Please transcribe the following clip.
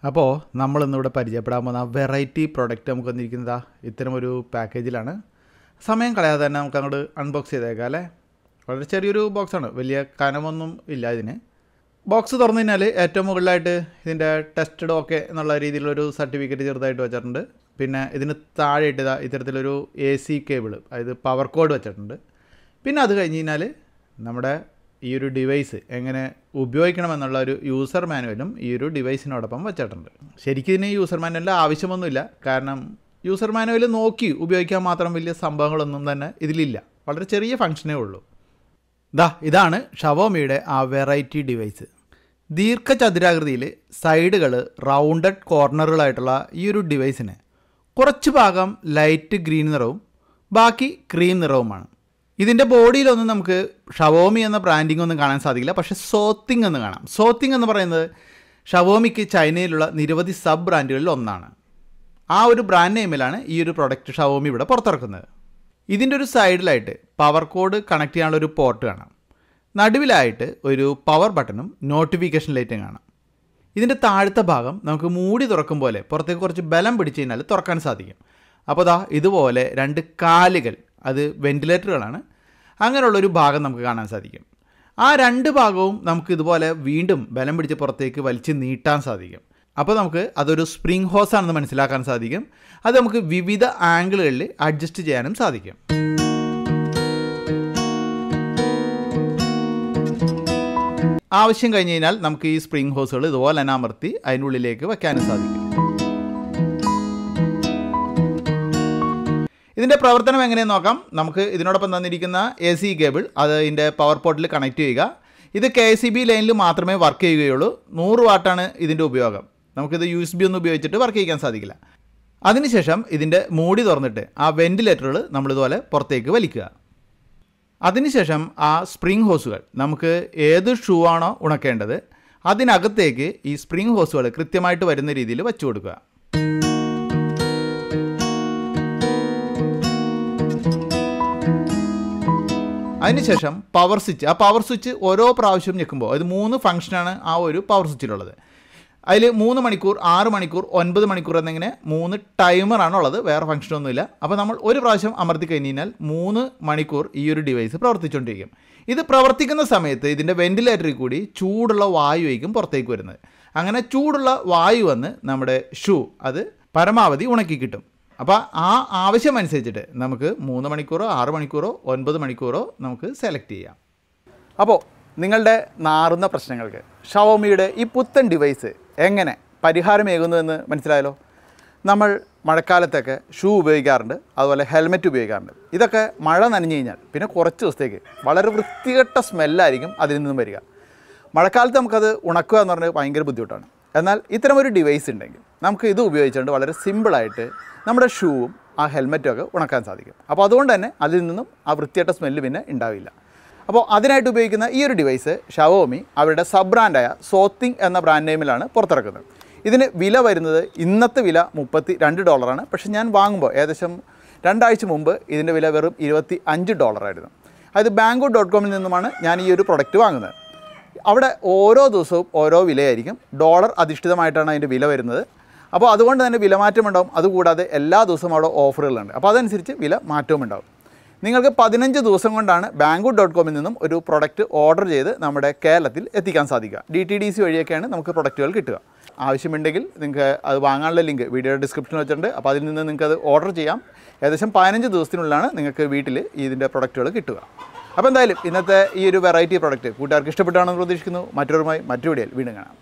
അപ്പോൾ നമ്മളിന്നിവിടെ പരിചയപ്പെടാൻ പോകുന്ന വെറൈറ്റി പ്രൊഡക്റ്റ് നമുക്ക് വന്നിരിക്കുന്നത് ഇത്തരമൊരു പാക്കേജിലാണ്. സമയം കളയാതെ തന്നെ നമുക്ക് അങ്ങോട്ട് അൺബോക്സ് ചെയ്തേക്കാം അല്ലേ. വളരെ ചെറിയൊരു ബോക്സാണ്, വലിയ കനമൊന്നും ഇല്ല ഇതിന്. ബോക്സ് തുറന്നു കഴിഞ്ഞാൽ ഏറ്റവും മുകളിലായിട്ട് ഇതിൻ്റെ ടെസ്റ്റഡ് ഓക്കെ എന്നുള്ള രീതിയിലുള്ളൊരു സർട്ടിഫിക്കറ്റ് ചെറുതായിട്ട് വെച്ചിട്ടുണ്ട്. പിന്നെ ഇതിന് താഴെയിട്ട് ഇത്തരത്തിലൊരു AC കേബിൾ, അതായത് പവർ കോഡ് വെച്ചിട്ടുണ്ട്. പിന്നെ അത് കഴിഞ്ഞ് കഴിഞ്ഞാൽ നമ്മുടെ ഈ ഒരു ഡിവൈസ് എങ്ങനെ ഉപയോഗിക്കണമെന്നുള്ള ഒരു യൂസർ മാനുവലും ഈ ഒരു ഡിവൈസിനോടൊപ്പം വെച്ചിട്ടുണ്ട്. ശരിക്കും ഇതിന് യൂസർ മാനുവലിൻ്റെ ആവശ്യമൊന്നുമില്ല, കാരണം യൂസർ മാനുവൽ നോക്കി ഉപയോഗിക്കാൻ മാത്രം വലിയ സംഭവങ്ങളൊന്നും തന്നെ ഇതിലില്ല. വളരെ ചെറിയ ഫങ്ഷനേ ഉള്ളൂ. ഇതാണ് ഷവോമിയുടെ ആ വെറൈറ്റി ഡിവൈസ്. ദീർഘചതുരാകൃതിയിൽ സൈഡുകൾ റൗണ്ടഡ് കോർണറുകളായിട്ടുള്ള ഈ ഒരു ഡിവൈസിന് കുറച്ച് ഭാഗം ലൈറ്റ് ഗ്രീൻ നിറവും ബാക്കി ക്രീം നിറവുമാണ്. ഇതിൻ്റെ ബോഡിയിലൊന്നും നമുക്ക് ഷവോമി എന്ന ബ്രാൻഡിംഗ് ഒന്നും കാണാൻ സാധിക്കില്ല, പക്ഷേ സോത്തിങ് എന്ന് കാണാം. സോത്തിങ് എന്ന് പറയുന്നത് ഷവോമിക്ക് ചൈനയിലുള്ള നിരവധി സബ് ബ്രാൻഡുകളിൽ ഒന്നാണ്. ആ ഒരു ബ്രാൻഡ് നെയിമിലാണ് ഈ ഒരു പ്രൊഡക്റ്റ് ഷവോമി ഇവിടെ പുറത്തിറക്കുന്നത്. ഇതിൻ്റെ ഒരു സൈഡിലായിട്ട് പവർ കോഡ് കണക്ട് ചെയ്യാനുള്ള ഒരു പോർട്ട് കാണാം. നടുവിലായിട്ട് ഒരു പവർ ബട്ടണും നോട്ടിഫിക്കേഷൻ ലൈറ്റും കാണാം. ഇതിൻ്റെ താഴത്തെ ഭാഗം നമുക്ക് മൂടി തുറക്കും പോലെ പുറത്തേക്ക് കുറച്ച് ബലം പിടിച്ച് കഴിഞ്ഞാൽ തുറക്കാൻ സാധിക്കും. അപ്പോൾ ഇതുപോലെ രണ്ട് കാലുകൾ, അത് വെൻറ്റിലേറ്ററുകളാണ്, അങ്ങനെയുള്ളൊരു ഭാഗം നമുക്ക് കാണാൻ സാധിക്കും. ആ രണ്ട് ഭാഗവും നമുക്ക് ഇതുപോലെ വീണ്ടും ബലം പിടിച്ച് പുറത്തേക്ക് വലിച്ച് നീട്ടാൻ സാധിക്കും. അപ്പോൾ നമുക്ക് അതൊരു സ്പ്രിംഗ് ഹോസ് ആണെന്ന് മനസ്സിലാക്കാൻ സാധിക്കും. അത് നമുക്ക് വിവിധ ആംഗിളുകളിൽ അഡ്ജസ്റ്റ് ചെയ്യാനും സാധിക്കും. ആവശ്യം കഴിഞ്ഞ് കഴിഞ്ഞാൽ നമുക്ക് ഈ സ്പ്രിംഗ് ഹോസുകൾ ഇതുപോലെ തന്നെ അമർത്തി അതിൻ്റെ ഉള്ളിലേക്ക് വെക്കാനും സാധിക്കും. ഇതിൻ്റെ പ്രവർത്തനം എങ്ങനെയെന്ന് നോക്കാം. നമുക്ക് ഇതിനോടൊപ്പം തന്നിരിക്കുന്ന AC കേബിൾ അത് ഇതിൻ്റെ പവർ പോർട്ടിൽ കണക്ട് ചെയ്യുക. ഇത് KCB ലൈനിൽ മാത്രമേ വർക്ക് ചെയ്യുകയുള്ളൂ. 100 വാട്ടാണ് ഇതിൻ്റെ ഉപയോഗം. നമുക്കിത് USB ഒന്നും ഉപയോഗിച്ചിട്ട് വർക്ക് ചെയ്യാൻ സാധിക്കില്ല. അതിനുശേഷം ഇതിൻ്റെ മൂടി തുറന്നിട്ട് ആ വെൻറ്റിലേറ്ററുകൾ നമ്മളിതുപോലെ പുറത്തേക്ക് വലിക്കുക. അതിനുശേഷം ആ സ്പ്രിംഗ് ഹോസുകൾ നമുക്ക് ഏത് ഷൂ ആണോ ഉണക്കേണ്ടത് അതിനകത്തേക്ക് ഈ സ്പ്രിംഗ് ഹോസുകൾ കൃത്യമായിട്ട് വരുന്ന രീതിയിൽ വെച്ചു കൊടുക്കുക. അതിനുശേഷം പവർ സ്വിച്ച്, ആ പവർ സ്വിച്ച് ഓരോ പ്രാവശ്യം ഞെക്കുമ്പോൾ അത് 3 ഫംഗ്ഷനാണ് ആ ഒരു പവർ സ്വിച്ചിലുള്ളത്. അതിൽ 3 മണിക്കൂർ, 6 മണിക്കൂർ, 9 മണിക്കൂർ എന്നിങ്ങനെ 3 ടൈമറാണുള്ളത്, വേറെ ഫംഗ്ഷനൊന്നുമില്ല. അപ്പോൾ നമ്മൾ ഒരു പ്രാവശ്യം അമർത്തി കഴിഞ്ഞ് കഴിഞ്ഞാൽ 3 മണിക്കൂർ ഈ ഒരു ഡിവൈസ് പ്രവർത്തിച്ചുകൊണ്ടിരിക്കും. ഇത് പ്രവർത്തിക്കുന്ന സമയത്ത് ഇതിൻ്റെ വെൻറ്റിലേറ്ററിൽ കൂടി ചൂടുള്ള വായുവായിരിക്കും പുറത്തേക്ക് വരുന്നത്. അങ്ങനെ ചൂടുള്ള വായു വന്ന് നമ്മുടെ ഷൂ അത് പരമാവധി ഉണക്കി കിട്ടും. അപ്പോൾ ആ ആവശ്യമനുസരിച്ചിട്ട് നമുക്ക് 3 മണിക്കൂറോ 6 മണിക്കൂറോ 9 മണിക്കൂറോ നമുക്ക് സെലക്ട് ചെയ്യാം. അപ്പോൾ നിങ്ങളുടെ നാറുന്ന പ്രശ്നങ്ങൾക്ക് ഷവോമിയുടെ ഈ പുത്തൻ ഡിവൈസ് എങ്ങനെ പരിഹാരമേകുന്നുവെന്ന് മനസ്സിലായല്ലോ. നമ്മൾ മഴക്കാലത്തൊക്കെ ഷൂ ഉപയോഗിക്കാറുണ്ട്, അതുപോലെ ഹെൽമെറ്റ് ഉപയോഗിക്കാറുണ്ട്. ഇതൊക്കെ മഴ നനഞ്ഞു കഴിഞ്ഞാൽ പിന്നെ കുറച്ച് ദിവസത്തേക്ക് വളരെ വൃത്തികെട്ട സ്മെല്ലായിരിക്കും അതിൽ നിന്നും വരിക. മഴക്കാലത്ത് നമുക്കത് ഉണക്കുക എന്ന് പറഞ്ഞാൽ ഭയങ്കര ബുദ്ധിമുട്ടാണ്. എന്നാൽ ഇത്തരമൊരു ഡിവൈസ് ഉണ്ടെങ്കിൽ നമുക്ക് ഇത് ഉപയോഗിച്ചുകൊണ്ട് വളരെ സിമ്പിളായിട്ട് നമ്മുടെ ഷൂവും ആ ഹെൽമെറ്റും ഒക്കെ ഉണക്കാൻ സാധിക്കും. അപ്പോൾ അതുകൊണ്ട് തന്നെ അതിൽ നിന്നും ആ വൃത്തികെട്ട സ്മെല്ല് പിന്നെ ഉണ്ടാവില്ല. അപ്പോൾ അതിനായിട്ട് ഉപയോഗിക്കുന്ന ഈ ഒരു ഡിവൈസ് ഷവോമി അവരുടെ സബ് ബ്രാൻഡായ സോത്തിങ് എന്ന ബ്രാൻഡ് നെയിമിലാണ് പുറത്തിറക്കുന്നത്. ഇതിന് വില വരുന്നത് ഇന്നത്തെ വില $32. പക്ഷേ ഞാൻ വാങ്ങുമ്പോൾ ഏകദേശം 2 ആഴ്ച മുമ്പ് ഇതിൻ്റെ വില വെറും $25 ആയിരുന്നു. അതായത് Banggood.com നിന്നുമാണ് ഞാൻ ഈ ഒരു പ്രൊഡക്റ്റ് വാങ്ങുന്നത്. അവിടെ ഓരോ ദിവസവും ഓരോ വിലയായിരിക്കും, ഡോളർ അധിഷ്ഠിതമായിട്ടാണ് അതിൻ്റെ വില വരുന്നത്. അപ്പോൾ അതുകൊണ്ട് തന്നെ വിലമാറ്റം ഉണ്ടാവും. അതുകൂടാതെ എല്ലാ ദിവസവും അവിടെ ഓഫറുകളുണ്ട്. അപ്പോൾ അതനുസരിച്ച് വില മാറ്റവും ഉണ്ടാവും. നിങ്ങൾക്ക് 15 ദിവസം കൊണ്ടാണ് Banggood.com നിന്നും ഒരു പ്രൊഡക്റ്റ് ഓർഡർ ചെയ്ത് നമ്മുടെ കേരളത്തിൽ എത്തിക്കാൻ സാധിക്കുക. DTDC വഴിയൊക്കെയാണ് നമുക്ക് പ്രൊഡക്റ്റുകൾ കിട്ടുക. ആവശ്യമുണ്ടെങ്കിൽ നിങ്ങൾക്ക് അത് വാങ്ങാനുള്ള ലിങ്ക് വീഡിയോയുടെ ഡിസ്ക്രിപ്ഷനിൽ വെച്ചിട്ടുണ്ട്. അപ്പോൾ അതിൽ നിന്ന് നിങ്ങൾക്ക് അത് ഓർഡർ ചെയ്യാം. ഏകദേശം 15 ദിവസത്തിനുള്ളിലാണ് നിങ്ങൾക്ക് വീട്ടിൽ ഇതിൻ്റെ പ്രൊഡക്റ്റുകൾ കിട്ടുക. അപ്പോൾ എന്തായാലും ഇന്നത്തെ ഈ ഒരു വെറൈറ്റി പ്രൊഡക്റ്റ് കൂട്ടുകാർക്ക് ഇഷ്ടപ്പെട്ടാണെന്ന് പ്രതീക്ഷിക്കുന്നു. മറ്റൊരു വീഡിയോയിൽ വീണ്ടും കാണാം.